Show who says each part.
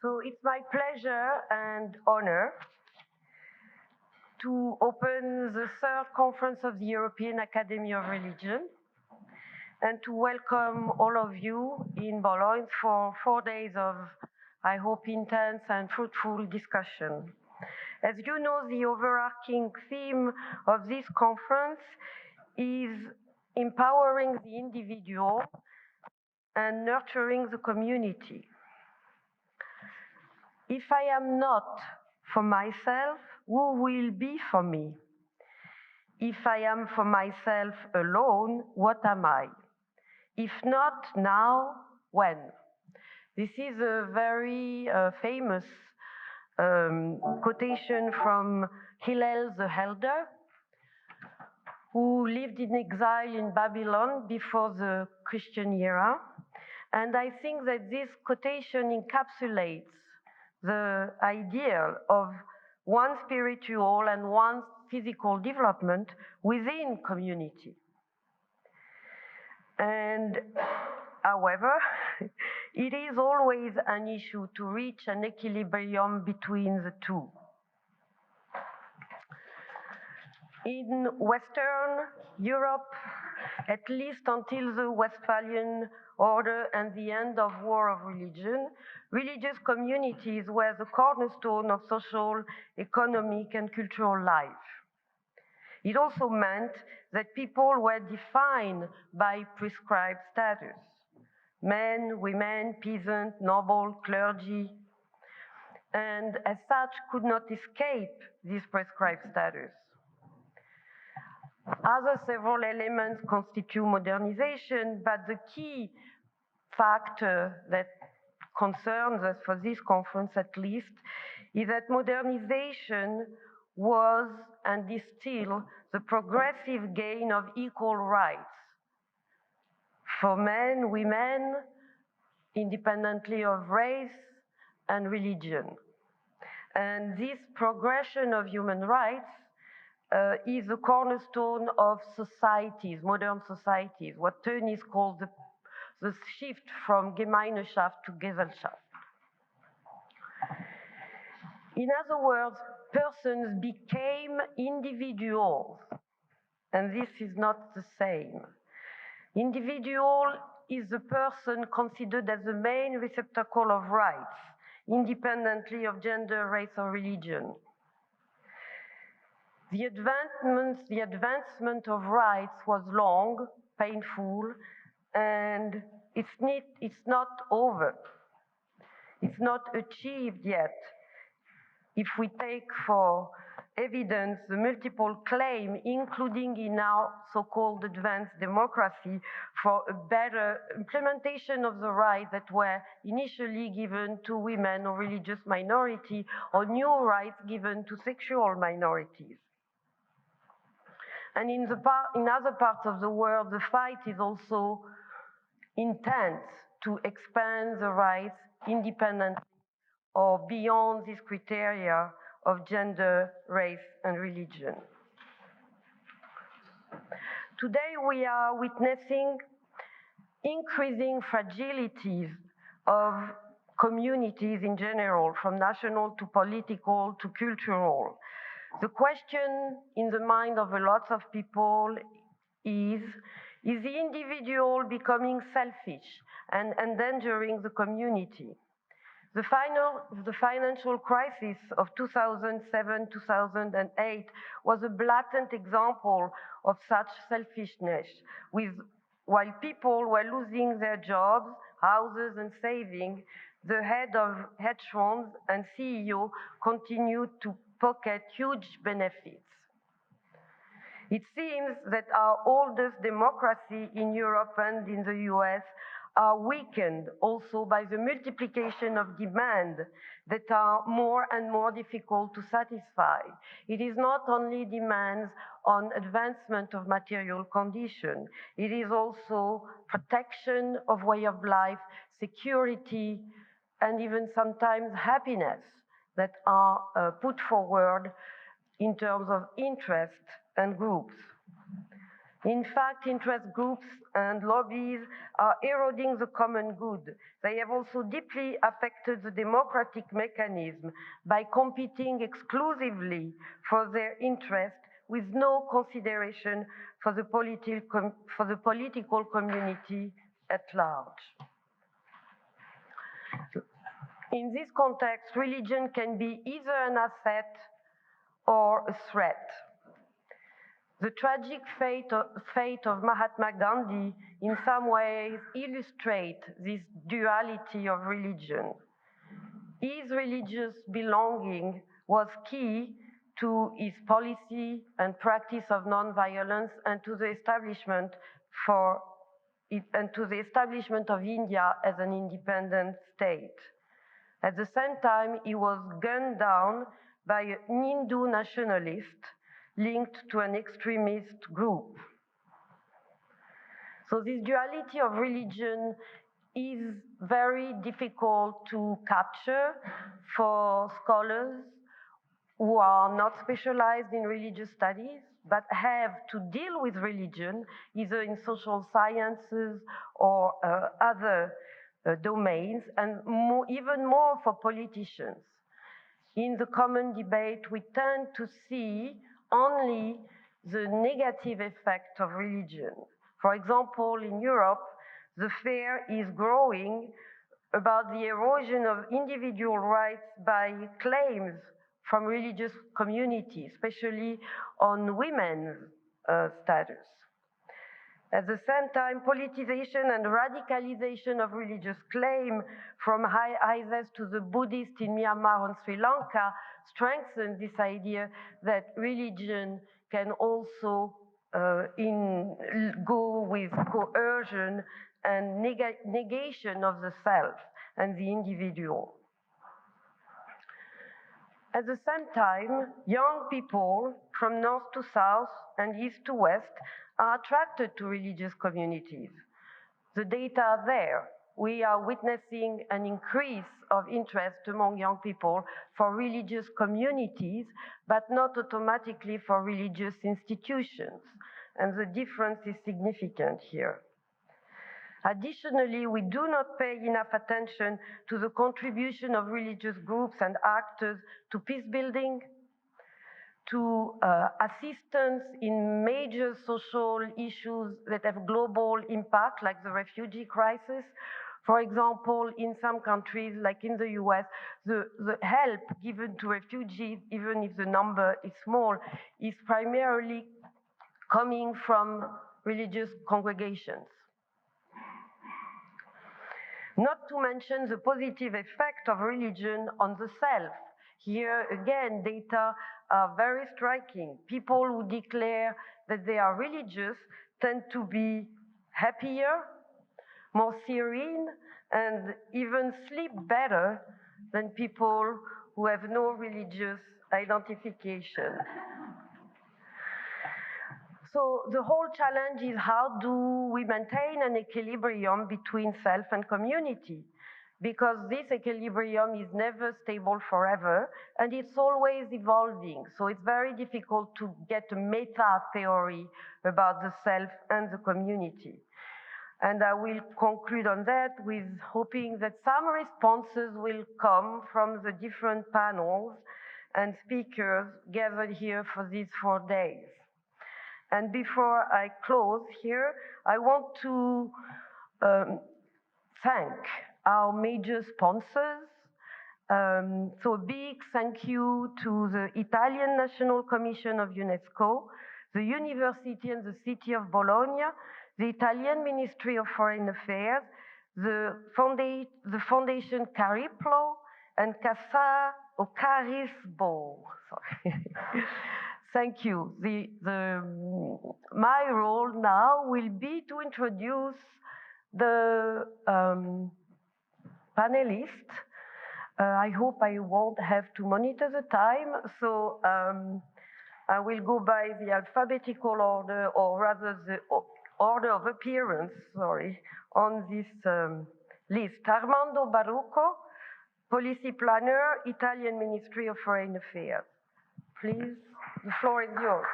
Speaker 1: So it's my pleasure and honor to open the third conference of the European Academy of Religion and to welcome all of you in Bologna for 4 days of, I hope, intense and fruitful discussion. As you know, the overarching theme of this conference is empowering the individual and nurturing the community. If I am not for myself, who will be for me? If I am for myself alone, what am I? If not now, when? This is a very famous quotation from Hillel the Elder, who lived in exile in Babylon before the Christian era. And I think that this quotation encapsulates the ideal of one spiritual and one physical development within community. And however, it is always an issue to reach an equilibrium between the two. In Western Europe, at least until the Westphalian Order and the end of war of religion, religious communities were the cornerstone of social, economic, and cultural life. It also meant that people were defined by prescribed status: men, women, peasant, noble, clergy, and as such could not escape this prescribed status. Other several elements constitute modernization, but the key factor that concerns us for this conference at least is that modernization was and is still the progressive gain of equal rights for men, women, independently of race and religion. And this progression of human rights is the cornerstone of societies, modern societies, what Tönnies calls the shift from Gemeinschaft to Gesellschaft. In other words, persons became individuals, and this is not the same. Individual is the person considered as the main receptacle of rights, independently of gender, race, or religion. The advancement of rights was long, painful, and it's not over. It's not achieved yet. If we take for evidence the multiple claims, including in our so-called advanced democracy, for a better implementation of the rights that were initially given to women or religious minority, or new rights given to sexual minorities. And in other parts of the world, the fight is also intense to expand the rights independently or beyond these criteria of gender, race, and religion. Today we are witnessing increasing fragilities of communities in general, from national to political to cultural. The question in the mind of a lot of people is the individual becoming selfish and endangering the community? The financial crisis of 2007-2008 was a blatant example of such selfishness, while people were losing their jobs, houses, and savings, the head of hedge funds and CEO continued to pocket huge benefits. It seems that our oldest democracy in Europe and in the US are weakened also by the multiplication of demand that are more and more difficult to satisfy. It is not only demands on advancement of material condition, it is also protection of way of life, security, and even sometimes happiness that are put forward in terms of interest and groups. In fact, interest groups and lobbies are eroding the common good. They have also deeply affected the democratic mechanism by competing exclusively for their interest with no consideration for the political community at large. In this context, religion can be either an asset or a threat. The tragic fate of Mahatma Gandhi in some ways illustrates this duality of religion. His religious belonging was key to his policy and practice of nonviolence and to the establishment of India as an independent state. At the same time, he was gunned down by an Hindu nationalist linked to an extremist group. So this duality of religion is very difficult to capture for scholars who are not specialized in religious studies, but have to deal with religion, either in social sciences or other domains, and even more for politicians. In the common debate, we tend to see only the negative effect of religion. For example, in Europe, the fear is growing about the erosion of individual rights by claims from religious communities, especially on women's status. At the same time, politicization and radicalization of religious claim from ISIS to the Buddhists in Myanmar and Sri Lanka strengthen this idea that religion can also go with coercion and negation of the self and the individual. At the same time, young people from north to south and east to west are attracted to religious communities. The data are there. We are witnessing an increase of interest among young people for religious communities, but not automatically for religious institutions. And the difference is significant here. Additionally, we do not pay enough attention to the contribution of religious groups and actors to peace building, to assistance in major social issues that have global impact, like the refugee crisis. For example, in some countries, like in the US, the help given to refugees, even if the number is small, is primarily coming from religious congregations. Not to mention the positive effect of religion on the self. Here, again, data are very striking. People who declare that they are religious tend to be happier, more serene, and even sleep better than people who have no religious identification. So the whole challenge is, how do we maintain an equilibrium between self and community? Because this equilibrium is never stable forever, and it's always evolving. So it's very difficult to get a meta theory about the self and the community. And I will conclude on that with hoping that some responses will come from the different panels and speakers gathered here for these 4 days. And before I close here, I want to thank our major sponsors. So a big thank you to the Italian National Commission of UNESCO, the University and the City of Bologna, the Italian Ministry of Foreign Affairs, the Foundation Cariplo, and Casa Ocarisbo. Sorry. Thank you. My role now will be to introduce the panelists. I hope I won't have to monitor the time, so I will go by the alphabetical order, or rather the order of appearance, sorry, on this list. Armando Baruco, Policy Planner, Italian Ministry of Foreign Affairs. Please, the floor is yours.